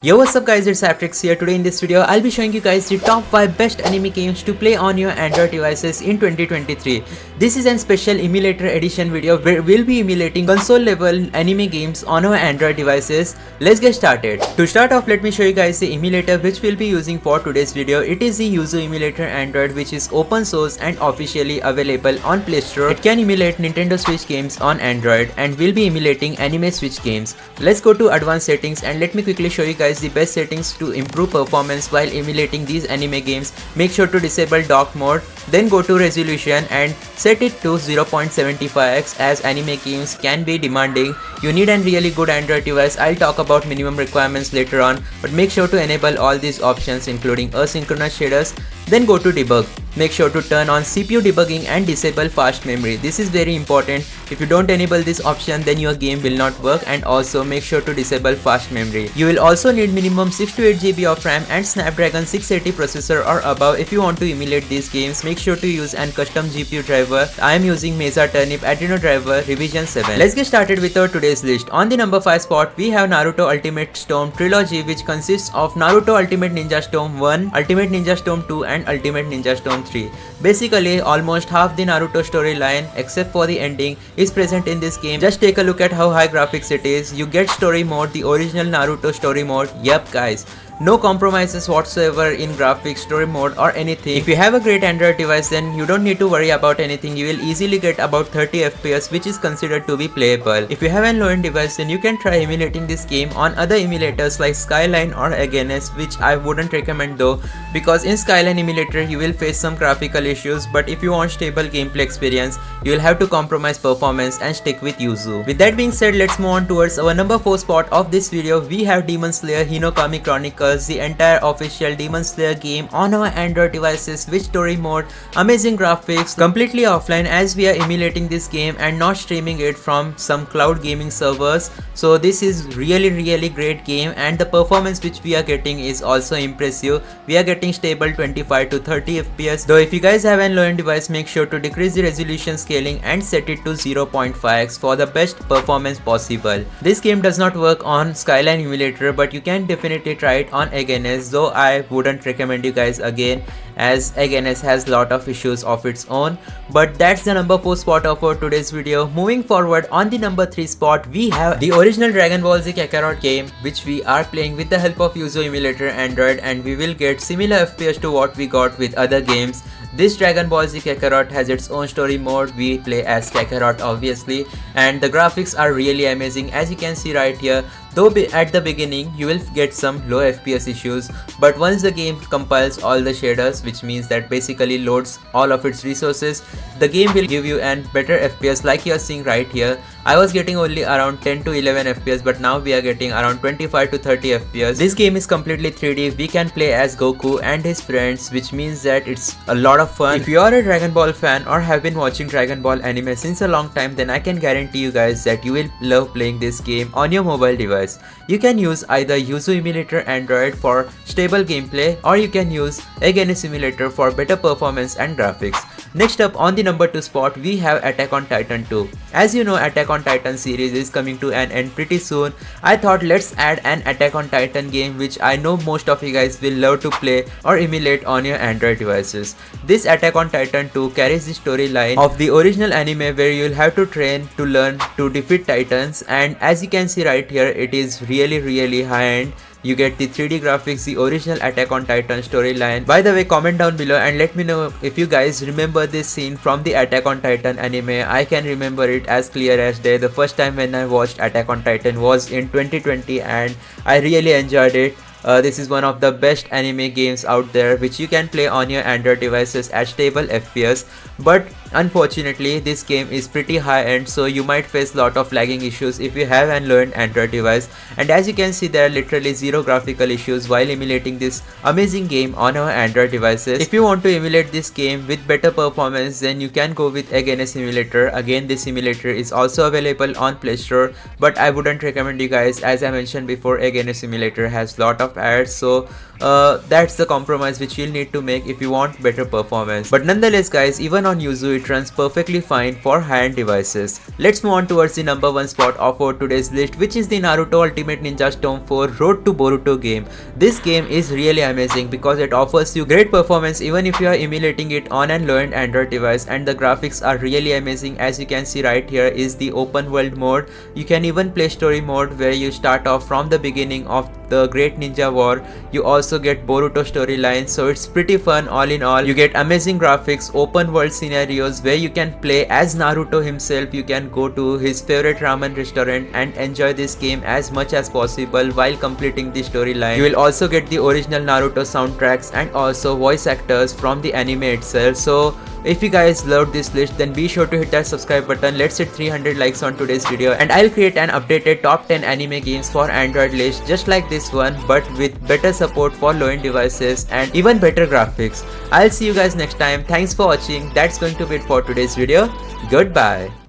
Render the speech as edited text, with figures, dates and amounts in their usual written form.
Yo, what's up guys, it's Aptrix here. Today in this video, I'll be showing you guys the top 5 best anime games to play on your Android devices in 2023. This is a special emulator edition video where we'll be emulating console level anime games on our Android devices. Let's get started. To start off, let me show you guys the emulator which we'll be using for today's video. It is the Yuzu Emulator Android, which is open source and officially available on Play Store. It can emulate Nintendo Switch games on Android and we'll be emulating anime Switch games. Let's go to advanced settings and let me quickly show you guys the best settings to improve performance while emulating these anime games. Make sure to disable dock mode, then go to resolution and set it to 0.75x as anime games can be demanding. You need a really good Android device. I'll talk about minimum requirements later on, but make sure to enable all these options including asynchronous shaders. Then go to debug. Make sure to turn on CPU debugging and disable fast memory. This is very important. If you don't enable this option, then your game will not work, and also make sure to disable fast memory. You will also need minimum 6 to 8 GB of RAM and Snapdragon 680 processor or above if you want to emulate these games. Make sure to use an custom GPU driver. I am using Mesa Turnip Adreno driver revision 7. Let's get started with our today's list. On the number 5 spot, we have Naruto Ultimate Storm Trilogy, which consists of Naruto Ultimate Ninja Storm 1, Ultimate Ninja Storm 2 and Ultimate Ninja Storm 3. Basically, almost half the Naruto storyline, except for the ending, is present in this game. Just take a look at how high graphics it is. You get story mode, the original Naruto story mode. Yep guys, no compromises whatsoever in graphics, story mode or anything. If you have a great Android device, then you don't need to worry about anything. You will easily get about 30 FPS, which is considered to be playable. If you have a low-end device, then you can try emulating this game on other emulators like Skyline or Against, which I wouldn't recommend though, because in Skyline emulator you will face some graphical issues, but if you want stable gameplay experience, you will have to compromise performance and stick with Yuzu. With that being said, let's move on towards our number 4 spot of this video. We have Demon Slayer Hinokami Chronicles, the entire official Demon Slayer game on our Android devices with story mode, amazing graphics, completely offline as we are emulating this game and not streaming it from some cloud gaming servers. So this is really great game, and the performance which we are getting is also impressive. We are getting stable 25 to 30 FPS. Though if you guys have a low-end device, make sure to decrease the resolution scaling and set it to 0.5x for the best performance possible. This game does not work on Skyline emulator, but you can definitely try it on Against, though I wouldn't recommend you guys again, as Against has lot of issues of its own. But that's the number 4 spot of our today's video. Moving forward, on the number 3 spot, we have the original Dragon Ball Z Kakarot game, which we are playing with the help of Yuzu Emulator Android, and we will get similar FPS to what we got with other games. This Dragon Ball Z Kakarot has its own story mode. We play as Kakarot obviously, and the graphics are really amazing as you can see right here. Though at the beginning you will get some low FPS issues, but once the game compiles all the shaders, which means that basically loads all of its resources, the game will give you an better FPS like you are seeing right here. I was getting only around 10 to 11 FPS, but now we are getting around 25 to 30 FPS. This game is completely 3D. We can play as Goku and his friends, which means that it's a lot of fun. If you are a Dragon Ball fan or have been watching Dragon Ball anime since a long time, then I can guarantee you guys that you will love playing this game on your mobile device. You can use either Yuzu Emulator Android for stable gameplay, or you can use Against Simulator for better performance and graphics. Next up, on the number 2 spot, we have Attack on Titan 2. As you know, Attack on Titan series is coming to an end pretty soon. I thought let's add an Attack on Titan game, which I know most of you guys will love to play or emulate on your Android devices. This Attack on Titan 2 carries the storyline of the original anime, where you'll have to train to learn to defeat titans, and as you can see right here, it is really high-end. You get the 3D graphics, the original Attack on Titan storyline. By the way, comment down below and let me know if you guys remember this scene from the Attack on Titan anime. I can remember it as clear as day. The first time when I watched Attack on Titan was in 2020 and I really enjoyed it. This is one of the best anime games out there, which you can play on your Android devices at stable FPS. But unfortunately, this game is pretty high end, so you might face lot of lagging issues if you have an low-end Android device. And as you can see, there are literally zero graphical issues while emulating this amazing game on our Android devices. If you want to emulate this game with better performance, then you can go with Against Simulator. Again, this simulator is also available on Play Store, but I wouldn't recommend you guys. As I mentioned before, Against Simulator has lot of ads, so that's the compromise which you'll need to make if you want better performance. But nonetheless guys, even on Yuzu, it runs perfectly fine for high-end devices. Let's move on towards the number 1 spot of our today's list, which is the Naruto Ultimate Ninja Storm 4 Road to Boruto game. This game is really amazing because it offers you great performance even if you are emulating it on an low-end Android device, and the graphics are really amazing. As you can see right here is the open world mode. You can even play story mode where you start off from the beginning of the Great Ninja War. You also get Boruto storyline, so it's pretty fun all in all. You get amazing graphics, open world scenarios where you can play as Naruto himself. You can go to his favorite ramen restaurant and enjoy this game as much as possible while completing the storyline. You will also get the original Naruto soundtracks and also voice actors from the anime itself. So if you guys loved this list, then be sure to hit that subscribe button. Let's hit 300 likes on today's video, and I'll create an updated top 10 anime games for Android list just like this one, but with better support for low-end devices and even better graphics. I'll see you guys next time. Thanks for watching. That's going to be it for today's video. Goodbye.